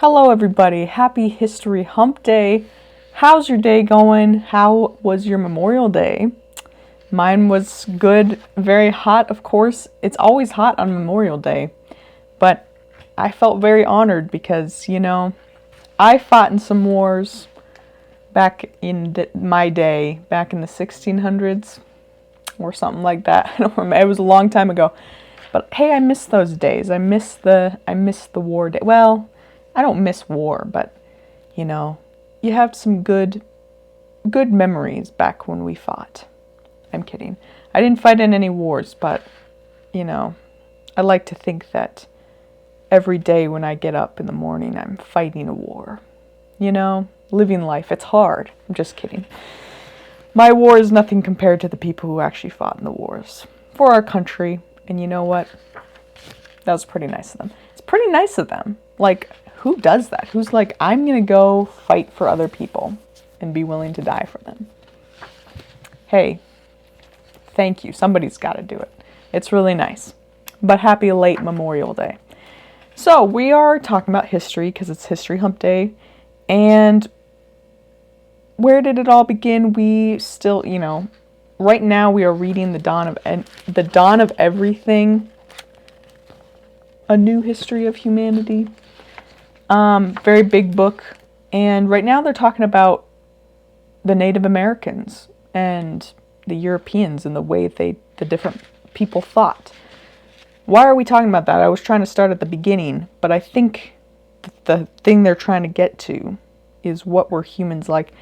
Hello everybody, happy History Hump Day. How's your day going? How was your Memorial Day? Mine was good, very hot of course. It's always hot on Memorial Day, but I felt very honored because, I fought in some wars back in my day, back in the 1600s or something like that. I don't remember, it was a long time ago. But hey, I miss those days. I miss the war day. Well, I don't miss war, but you have some good memories back when we fought. I'm kidding. I didn't fight in any wars, but I like to think that every day when I get up in the morning, I'm fighting a war. Living life. It's hard. I'm just kidding. My war is nothing compared to the people who actually fought in the wars for our country. And you know what? That was pretty nice of them. It's pretty nice of them. Like, who does that? Who's like, I'm going to go fight for other people and be willing to die for them? Hey, thank you. Somebody's got to do it. It's really nice. But happy late Memorial Day. So we are talking about history because it's History Hump Day. And where did it all begin? We still, right now we are reading the Dawn of Everything, A New History of Humanity. Very big book. And right now they're talking about the Native Americans and the Europeans and the way the different people thought. Why are we talking about that? I was trying to start at the beginning, but I think the thing they're trying to get to is what were humans like.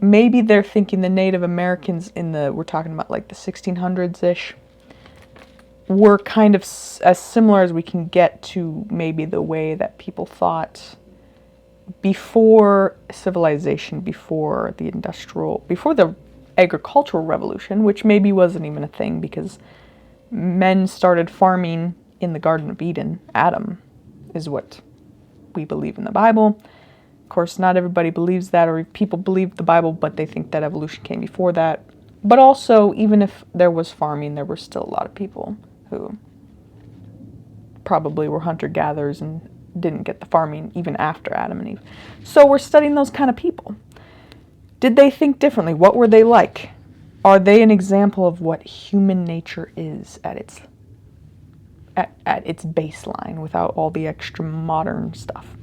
Maybe they're thinking the Native Americans we're talking about like the 1600s-ish, were kind of as similar as we can get to maybe the way that people thought before civilization, before the agricultural revolution, which maybe wasn't even a thing because men started farming in the Garden of Eden. Adam is what we believe in the Bible. Of course, not everybody believes that, or people believe the Bible, but they think that evolution came before that. But also, even if there was farming, there were still a lot of people who probably were hunter-gatherers and didn't get the farming even after Adam and Eve. So we're studying those kind of people. Did they think differently? What were they like? Are they an example of what human nature is at its baseline without all the extra modern stuff?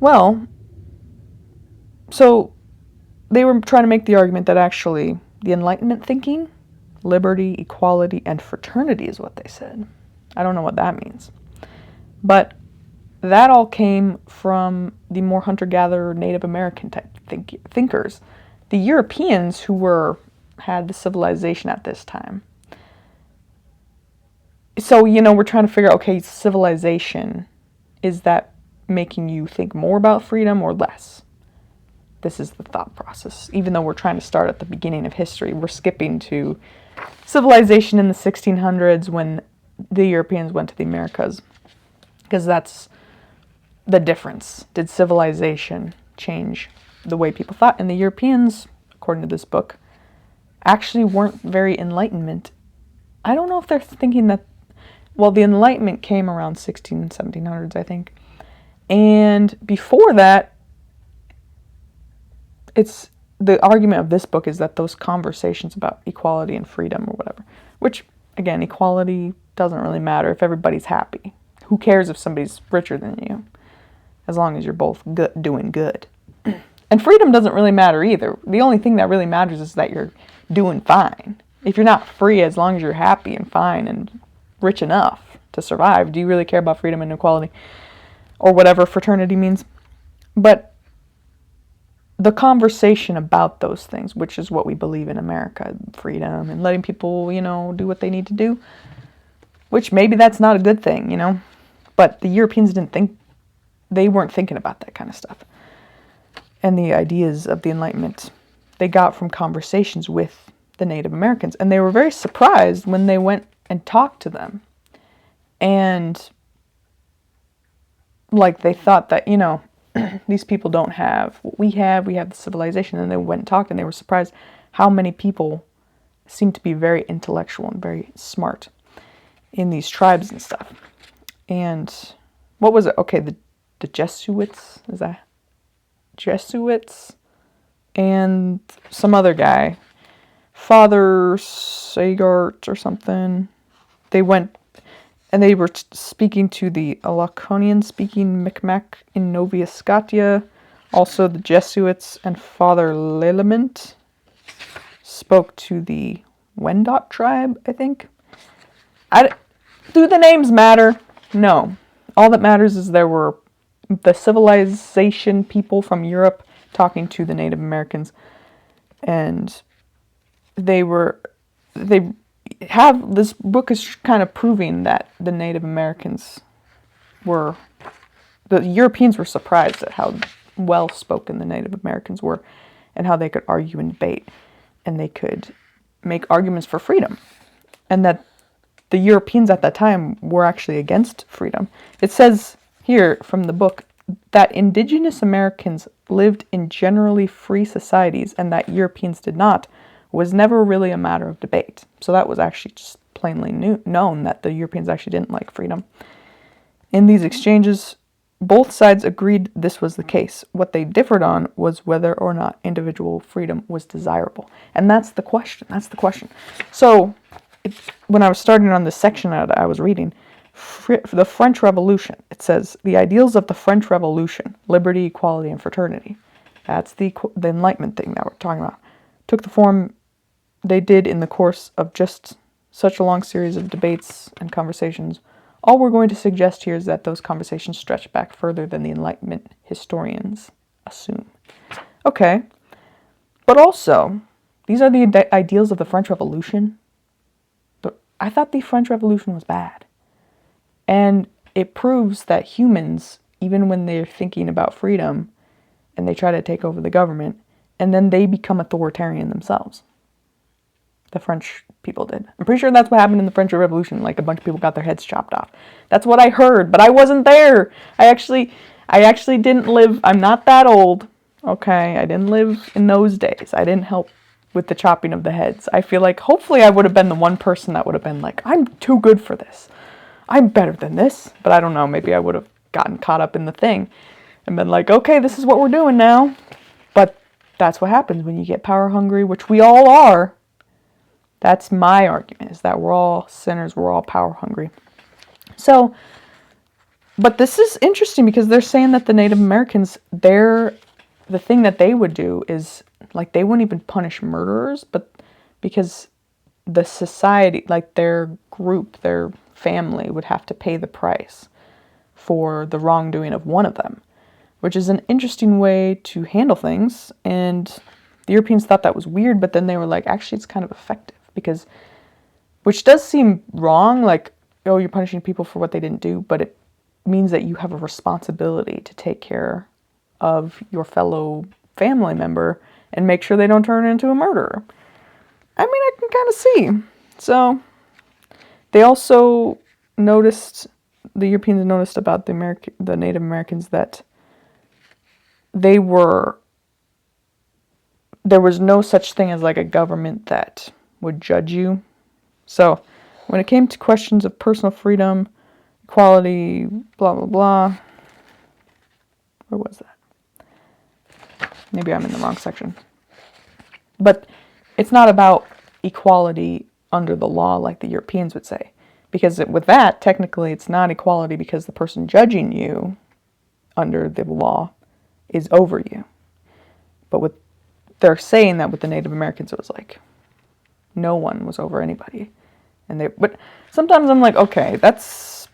Well, so they were trying to make the argument that actually the Enlightenment thinking, liberty, equality, and fraternity is what they said. I don't know what that means. But that all came from the more hunter-gatherer Native American type thinkers. The Europeans who had the civilization at this time. So, we're trying to figure out, okay, civilization, is that making you think more about freedom or less? This is the thought process. Even though we're trying to start at the beginning of history, we're skipping to civilization in the 1600s when the Europeans went to the Americas, because that's the difference. Did civilization change the way people thought? And the Europeans, according to this book, actually weren't very Enlightenment. I don't know if they're thinking that, well, the Enlightenment came around 1700s, I think. And before that, it's the argument of this book is that those conversations about equality and freedom or whatever, which, again, equality doesn't really matter if everybody's happy. Who cares if somebody's richer than you, as long as you're both doing good. And freedom doesn't really matter either. The only thing that really matters is that you're doing fine. If you're not free, as long as you're happy and fine and rich enough to survive, do you really care about freedom and equality? Or whatever fraternity means? But the conversation about those things, which is what we believe in America, freedom and letting people, do what they need to do, which maybe that's not a good thing, but the Europeans they weren't thinking about that kind of stuff. And the ideas of the Enlightenment, they got from conversations with the Native Americans. And they were very surprised when they went and talked to them. And like they thought that, these people don't have what we have the civilization. And they went and talked and they were surprised how many people seemed to be very intellectual and very smart in these tribes and stuff. And what was it? Okay, the Jesuits, is that Jesuits, and some other guy, Father Sagart or something. They went and they were speaking to the Laconian-speaking Micmac in Nova Scotia. Also, the Jesuits and Father Lelement spoke to the Wendat tribe, I think. Do the names matter? No. All that matters is there were the civilization people from Europe talking to the Native Americans, and they have, this book is kind of proving that the Native Americans were, the Europeans were surprised at how well spoken the Native Americans were, and how they could argue and debate, and they could make arguments for freedom, and that the Europeans at that time were actually against freedom. It says here from the book that indigenous Americans lived in generally free societies and that Europeans did not was never really a matter of debate. So that was actually just plainly known that the Europeans actually didn't like freedom. In these exchanges, both sides agreed this was the case. What they differed on was whether or not individual freedom was desirable. And that's the question. So when I was starting on this section that I was reading, the French Revolution, it says, the ideals of the French Revolution, liberty, equality, and fraternity, that's the Enlightenment thing that we're talking about, took the form they did in the course of just such a long series of debates and conversations. All we're going to suggest here is that those conversations stretch back further than the Enlightenment historians assume. Okay, but also, these are the ideals of the French Revolution. But I thought the French Revolution was bad. And it proves that humans, even when they're thinking about freedom, and they try to take over the government, and then they become authoritarian themselves. The French people did. I'm pretty sure that's what happened in the French Revolution. Like, a bunch of people got their heads chopped off. That's what I heard, but I wasn't there. I actually didn't live. I'm not that old. Okay, I didn't live in those days. I didn't help with the chopping of the heads. I feel like hopefully I would have been the one person that would have been like, I'm too good for this. I'm better than this. But I don't know, maybe I would have gotten caught up in the thing and been like, okay, this is what we're doing now. But that's what happens when you get power hungry, which we all are. That's my argument, is that we're all sinners, we're all power hungry. So, but this is interesting because they're saying that the Native Americans, the thing that they would do is, like, they wouldn't even punish murderers, but because the society, like their group, their family would have to pay the price for the wrongdoing of one of them, which is an interesting way to handle things. And the Europeans thought that was weird, but then they were like, actually, it's kind of effective because, which does seem wrong, like, oh, you're punishing people for what they didn't do, but it means that you have a responsibility to take care of your fellow family member and make sure they don't turn into a murderer. I mean, I can kind of see. So, they also noticed, the Europeans noticed about the Native Americans that there was no such thing as like a government that would judge you. So, when it came to questions of personal freedom, equality, blah, blah, blah, where was that? Maybe I'm in the wrong section. But it's not about equality under the law like the Europeans would say. Because with that, technically, it's not equality because the person judging you under the law is over you. But they're saying that with the Native Americans, it was like no one was over anybody. But sometimes I'm like, okay, that's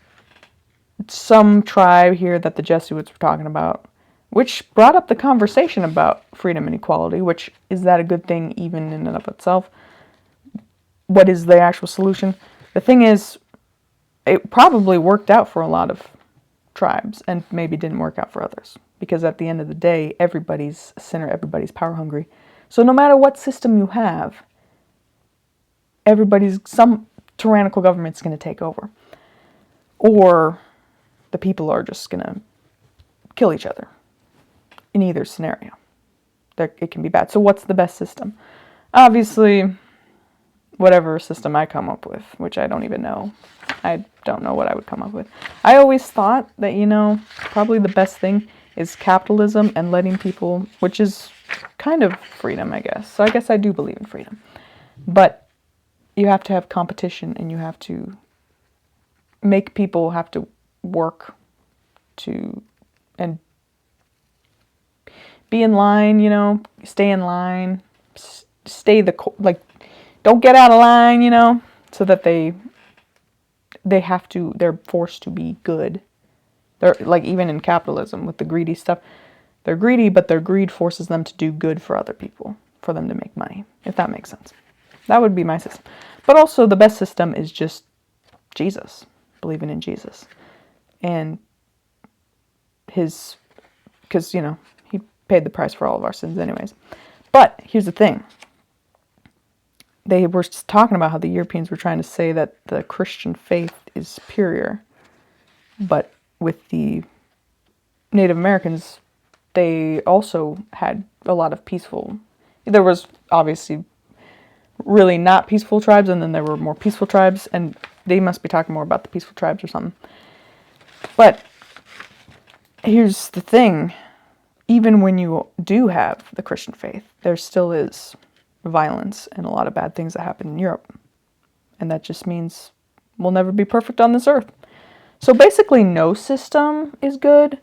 some tribe here that the Jesuits were talking about, which brought up the conversation about freedom and equality, which is that a good thing even in and of itself? What is the actual solution? The thing is, it probably worked out for a lot of tribes and maybe didn't work out for others. Because at the end of the day, everybody's a sinner, everybody's power hungry. So no matter what system you have, some tyrannical government's going to take over. Or the people are just going to kill each other. In either scenario. It can be bad. So what's the best system? Obviously, whatever system I come up with, which I don't even know. I don't know what I would come up with. I always thought that, probably the best thing is capitalism and letting people, which is kind of freedom, I guess. So I guess I do believe in freedom. But you have to have competition, and you have to make people have to work to and be in line, stay in line, don't get out of line, so that they're forced to be good. They're like, even in capitalism with the greedy stuff, they're greedy, but their greed forces them to do good for other people, for them to make money, if that makes sense. That would be my system. But also the best system is just Jesus, believing in Jesus. And because, he paid the price for all of our sins anyways. But here's the thing. They were talking about how the Europeans were trying to say that the Christian faith is superior. But with the Native Americans, they also had a lot of peaceful... There was obviously really not peaceful tribes, and then there were more peaceful tribes, and they must be talking more about the peaceful tribes or something. But here's the thing. Even when you do have the Christian faith, there still is violence and a lot of bad things that happen in Europe. And that just means we'll never be perfect on this earth. So basically no system is good.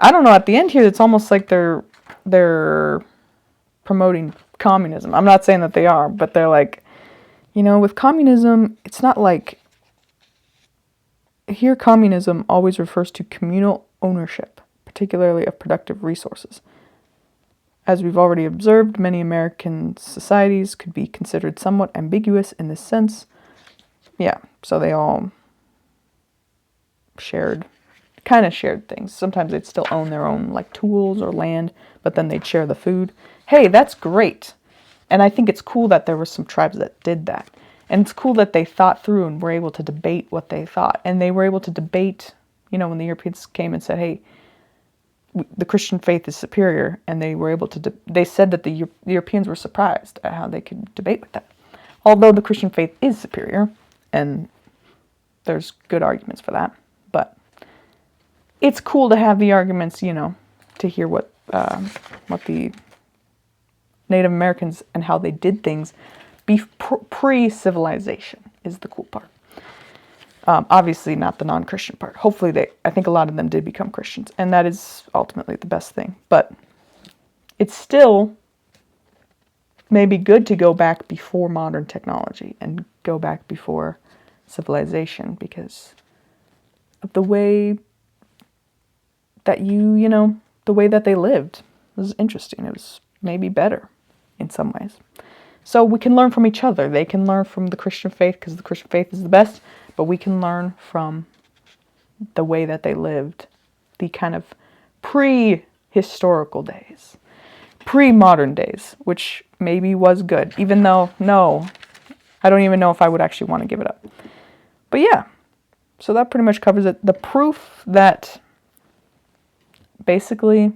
I don't know, at the end here it's almost like they're promoting communism. I'm not saying that they are, but they're like, with communism, it's not like... Here communism always refers to communal ownership, particularly of productive resources. As we've already observed, many American societies could be considered somewhat ambiguous in this sense. Yeah, so they all shared things. Sometimes they'd still own their own, like, tools or land, but then they'd share the food. Hey, that's great. And I think it's cool that there were some tribes that did that. And it's cool that they thought through and were able to debate what they thought. And they were able to debate, when the Europeans came and said, hey, the Christian faith is superior, and they were able to... they said that the Europeans were surprised at how they could debate with that. Although the Christian faith is superior, and there's good arguments for that. But it's cool to have the arguments, to hear what the Native Americans and how they did things pre-civilization is the cool part. Obviously not the non-Christian part. Hopefully I think a lot of them did become Christians, and that is ultimately the best thing. But it's still maybe good to go back before modern technology and go back before civilization, because of the way that the way that they lived was interesting. It was maybe better in some ways. So we can learn from each other. They can learn from the Christian faith because the Christian faith is the best, but we can learn from the way that they lived, the kind of pre-historical days, pre-modern days, which maybe was good, even though, no, I don't even know if I would actually want to give it up. But yeah, so that pretty much covers it. The proof that basically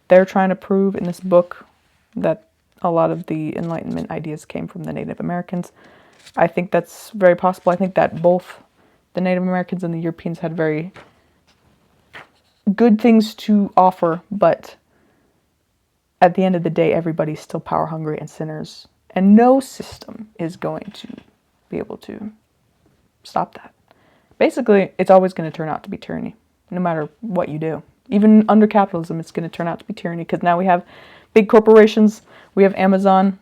they're trying to prove in this book that a lot of the Enlightenment ideas came from the Native Americans. I think that's very possible. I think that both the Native Americans and the Europeans had very good things to offer, but at the end of the day, everybody's still power hungry and sinners, and no system is going to be able to stop that. Basically, it's always going to turn out to be tyranny, no matter what you do. Even under capitalism, it's going to turn out to be tyranny, because now we have big corporations. We have Amazon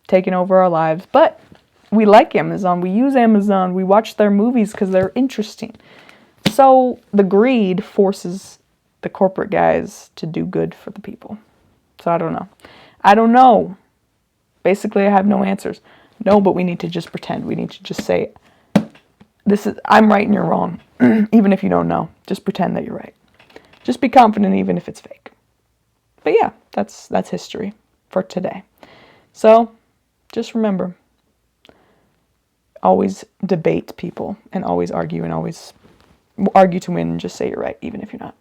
taking over our lives, but we like Amazon. We use Amazon. We watch their movies because they're interesting. So the greed forces the corporate guys to do good for the people. So I don't know. Basically, I have no answers. No, but we need to just pretend. We need to just say, I'm right and you're wrong. Even if you don't know, just pretend that you're right. Just be confident even if it's fake. But yeah, that's history for today. So just remember, always debate people and always argue to win, and just say you're right even if you're not.